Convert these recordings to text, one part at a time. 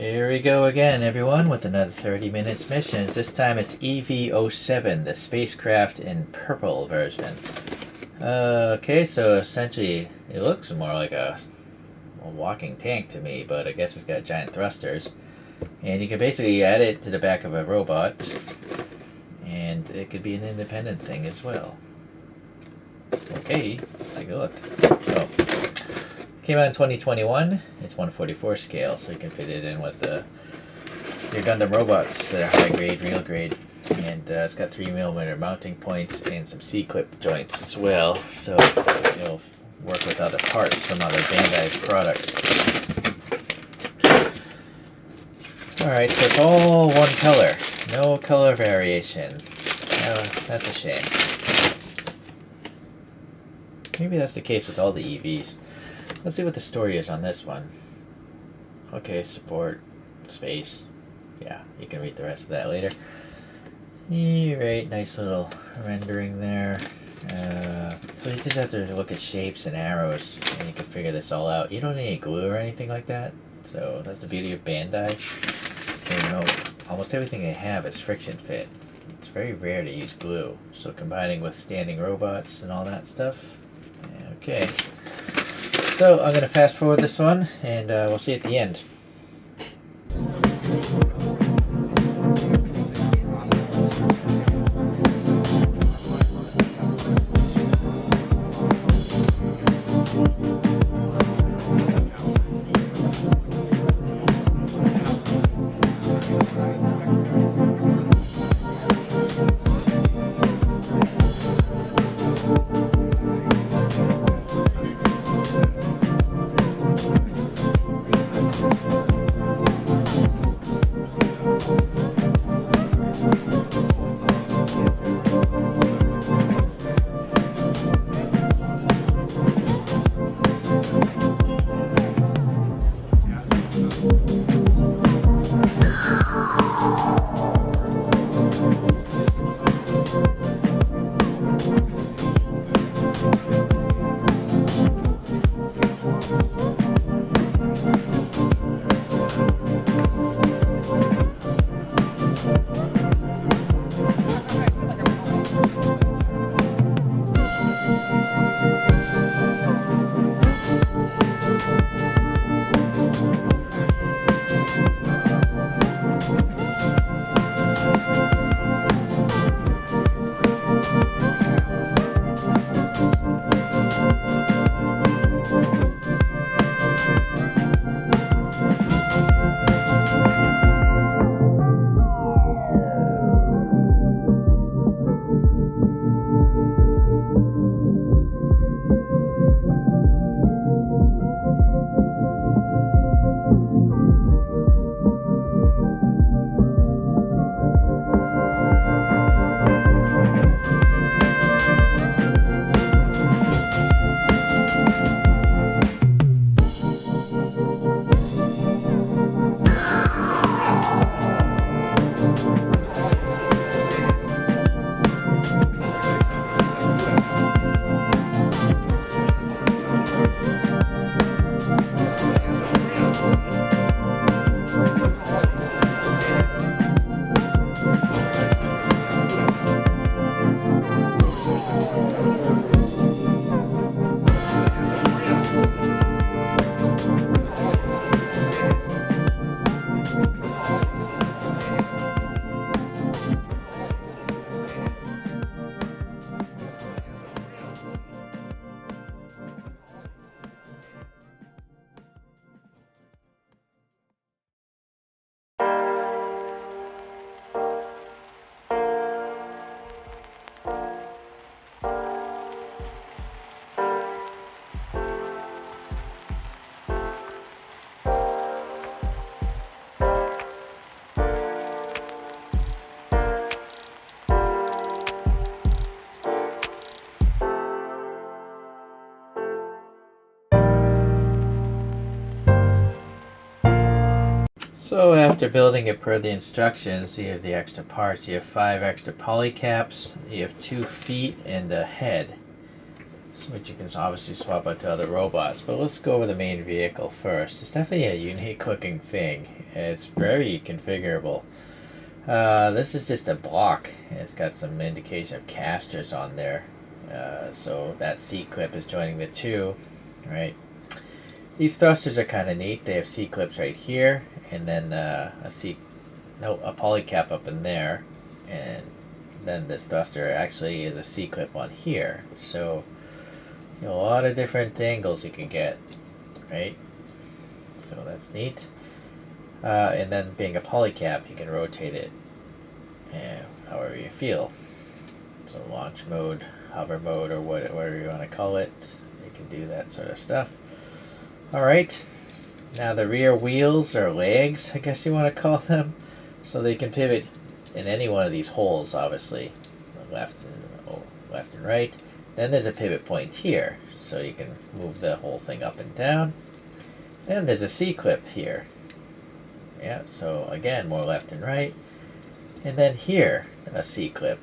Here we go again, everyone, with another 30 minutes missions. This time it's EV-07, the spacecraft in purple version. Okay, so essentially it looks more like a walking tank to me, but I guess it's got giant thrusters. And you can basically add it to the back of a robot, and it could be an independent thing as well. Okay, let's take a look. So, came out in 2021. It's 1/44 scale, so you can fit it in with your Gundam robots that are high grade, real grade. And it's got 3mm mounting points and some C-clip joints as well, so you'll work with other parts from other Bandai products. Alright, so it's all one color. No color variation. That's a shame. Maybe that's the case with all the EVs. Let's see what the story is on this one. Okay, support, space. Yeah, you can read the rest of that later. Right, nice little rendering there. So you just have to look at shapes and arrows, and you can figure this all out. You don't need any glue or anything like that. So that's the beauty of Bandai. And, almost everything they have is friction fit. It's very rare to use glue. So combining with standing robots and all that stuff. Okay. So I'm going to fast forward this one, and we'll see at the end. So after building it per the instructions, you have the extra parts. You have 5 extra poly caps, you have 2 feet, and a head. which you can obviously swap out to other robots. But let's go over the main vehicle first. It's definitely a unique looking thing. It's very configurable. This is just a block. It's got some indication of casters on there. So that C-clip is joining the two, right? These thrusters are kind of neat. They have C-clips right here, and then a polycap up in there, and then this thruster actually is a C-clip on here. So a lot of different angles you can get, right? So that's neat. And then being a polycap, you can rotate it however you feel. So launch mode, hover mode, or whatever you want to call it, you can do that sort of stuff. Alright, now the rear wheels, or legs, I guess you want to call them, so they can pivot in any one of these holes, obviously, left and right. Then there's a pivot point here, so you can move the whole thing up and down. And there's a C-clip here. Yeah, so again, more left and right. And then here, a C-clip.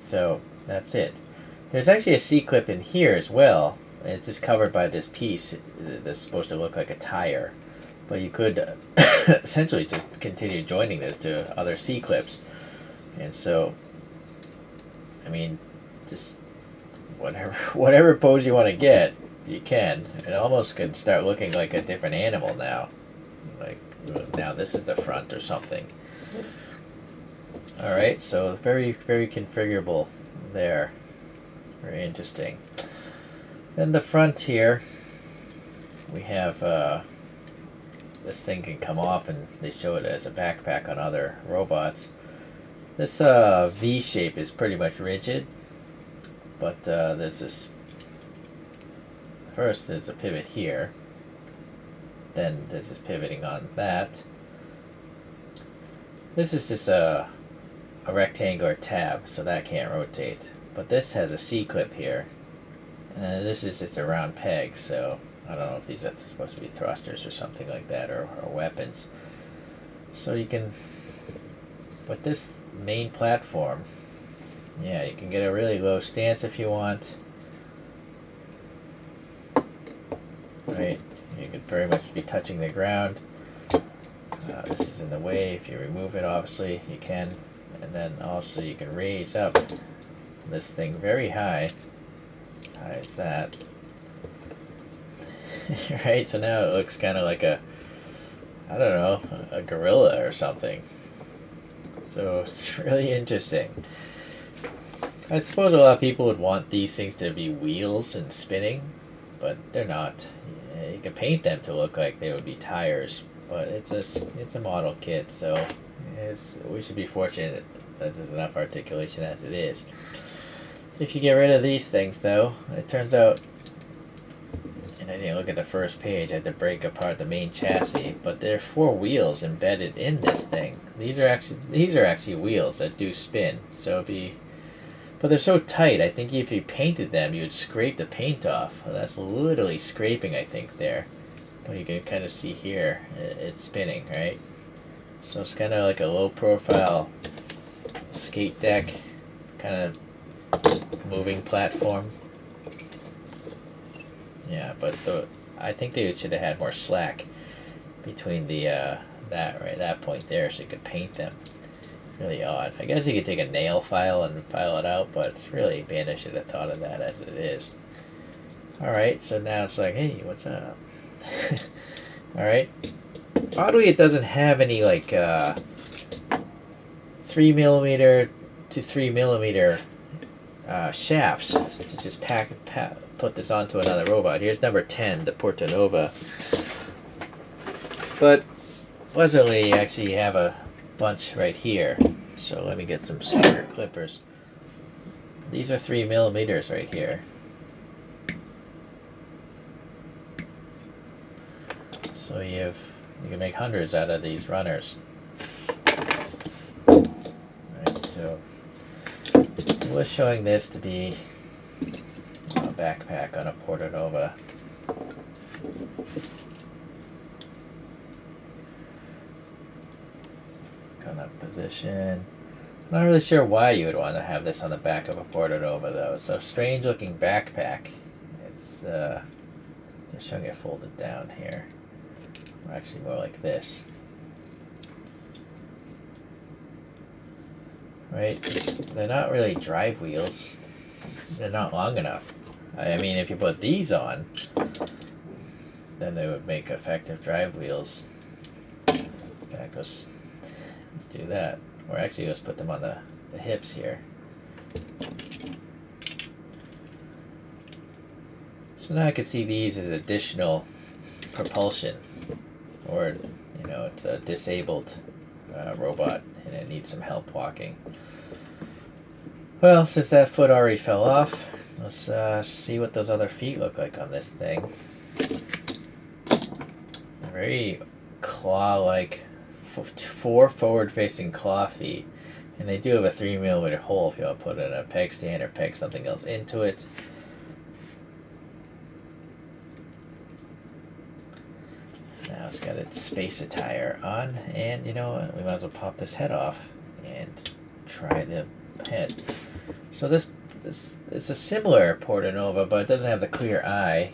So that's it. There's actually a C-clip in here as well. It's just covered by this piece that's supposed to look like a tire. But you could essentially just continue joining this to other C-clips. And so, I mean, just whatever pose you want to get, you can. It almost could start looking like a different animal now. Like, now this is the front or something. Alright, so very, very configurable there. Very interesting. Then the front here, we have this thing can come off, and they show it as a backpack on other robots. This V shape is pretty much rigid, but there's this, first there's a pivot here, then there's this pivoting on that. This is just a rectangular tab, so that can't rotate, but this has a C-clip here. And this is just a round peg, so I don't know if these are supposed to be thrusters or something like that, or weapons. So you can, with this main platform, yeah, you can get a really low stance if you want. Right, you could very much be touching the ground. This is in the way. If you remove it, obviously, you can. And then also you can raise up this thing very high. High as that. Right, so now it looks kind of like a, I don't know, a gorilla or something. So it's really interesting. I suppose a lot of people would want these things to be wheels and spinning, but they're not. You can paint them to look like they would be tires, but it's a model kit, so we should be fortunate that there's enough articulation as it is. If you get rid of these things, though, it turns out, and I didn't look at the first page, I had to break apart the main chassis, but there are 4 wheels embedded in this thing. These are actually wheels that do spin, so but they're so tight, I think if you painted them, you would scrape the paint off. That's literally scraping, I think, there. But you can kind of see here, it's spinning, right? So it's kind of like a low-profile skate deck, kind of moving platform. Yeah, but I think they should have had more slack between the that point there, so you could paint them. Really odd. I guess you could take a nail file and file it out, but really, Bandai should have thought of that as it is. Alright, so now it's like, hey, what's up? Alright. Oddly, it doesn't have any, like, 3mm to 3mm shafts to just put this onto another robot. Here's number 10, the Porta Nova. But, pleasantly, you actually have a bunch right here. So let me get some square clippers. These are 3mm right here. So you can make hundreds out of these runners. Right, so we're showing this to be a backpack on a Porta Nova. Kind of position. Not really sure why you would want to have this on the back of a Portanova though. It's a strange looking backpack. It's just showing it folded down here. Or actually more like this. Right? They're not really drive wheels. They're not long enough. I mean, if you put these on, then they would make effective drive wheels. In fact, let's do that. Or actually, let's put them on the hips here. So now I can see these as additional propulsion. Or, you know, it's a disabled robot and it needs some help walking. Well, since that foot already fell off, let's see what those other feet look like on this thing. Very claw-like, 4 forward-facing claw feet. And they do have a 3mm hole if you want to put it in a peg stand or peg something else into it. Now it's got its space attire on, and you know what, we might as well pop this head off and try the head. So this it's a similar Portanova, but it doesn't have the clear eye.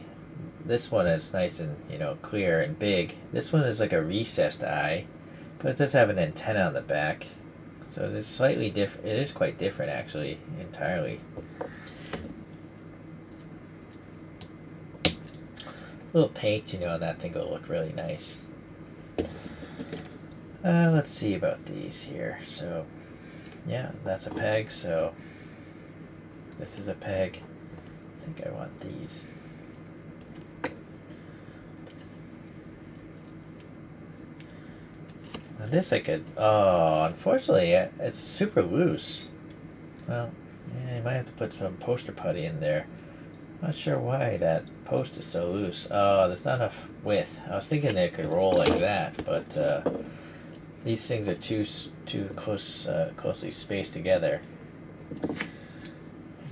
This one is nice and, you know, clear and big. This one is like a recessed eye, but it does have an antenna on the back. So it's slightly different. It is quite different, actually, entirely. A little paint, you know, on that thing will look really nice. Let's see about these here. So, yeah, that's a peg. So this is a peg. I think I want these. Now this I could, oh, unfortunately, it's super loose. Well, yeah, you might have to put some poster putty in there. Not sure why that post is so loose. Oh, there's not enough width. I was thinking it could roll like that, but these things are too closely spaced together.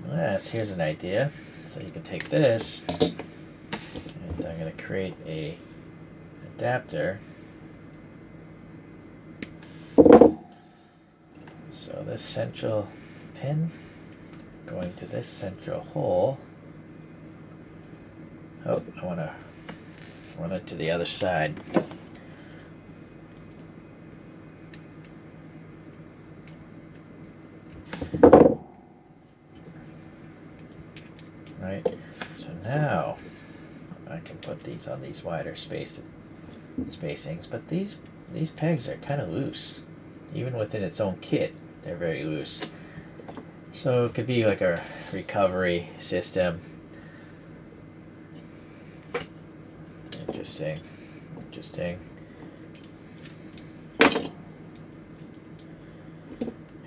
Unless, here's an idea. So you can take this, and I'm going to create a adapter. So this central pin going to this central hole. Oh, I want to run it to the other side. Right, so now I can put these on these wider spacings, but these pegs are kind of loose. Even within its own kit, they're very loose. So it could be like a recovery system. Interesting.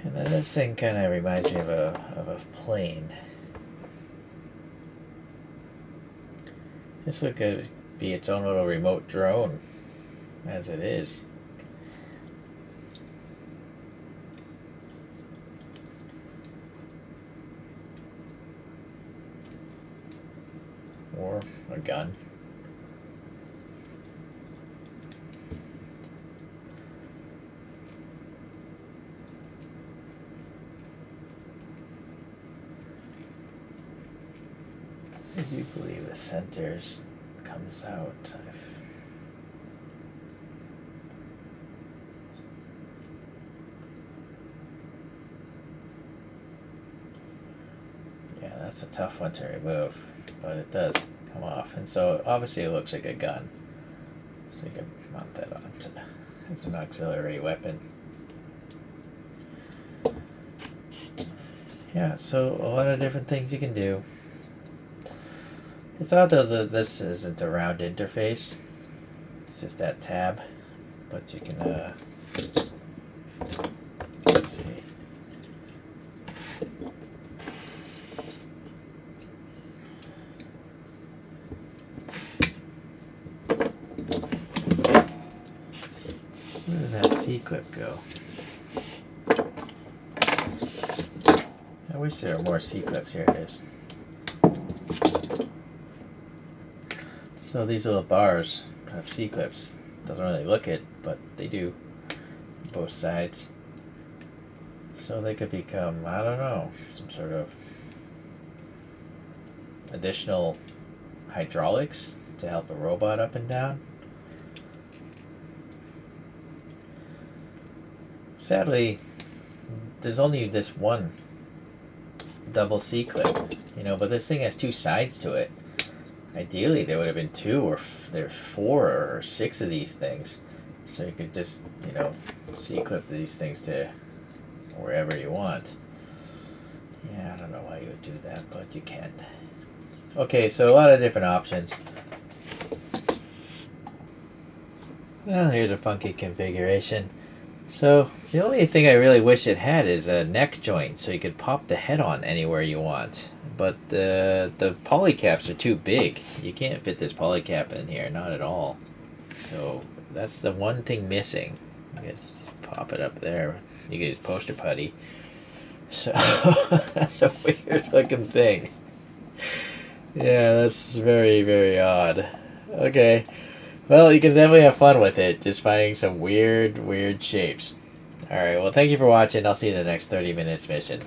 And then this thing kind of reminds me of a plane. This could be its own little remote drone, as it is. Or a gun. I do believe the centers comes out. Yeah, that's a tough one to remove, but it does come off. And so obviously it looks like a gun. So you can mount that on as an auxiliary weapon. Yeah, so a lot of different things you can do. It's odd though that this isn't a round interface. It's just that tab. But you can, let's see. Where did that C-clip go? I wish there were more C-clips. Here it is. So these little bars have C-clips. Doesn't really look it, but they do. Both sides. So they could become, I don't know, some sort of additional hydraulics to help a robot up and down. Sadly, there's only this one double C-clip, you know, but this thing has two sides to it. Ideally, there would have been two or there's 4 or 6 of these things. So you could just, you know, C-clip these things to wherever you want. Yeah, I don't know why you would do that, but you can. Okay, so a lot of different options. Well, here's a funky configuration. So the only thing I really wish it had is a neck joint, so you could pop the head on anywhere you want. But the polycaps are too big. You can't fit this polycap in here, not at all. So that's the one thing missing. I guess just pop it up there. You can use poster putty. So that's a weird looking thing. Yeah, that's very, very odd. Okay. Well, you can definitely have fun with it, just finding some weird, weird shapes. Alright, well, thank you for watching. I'll see you in the next 30 minutes mission.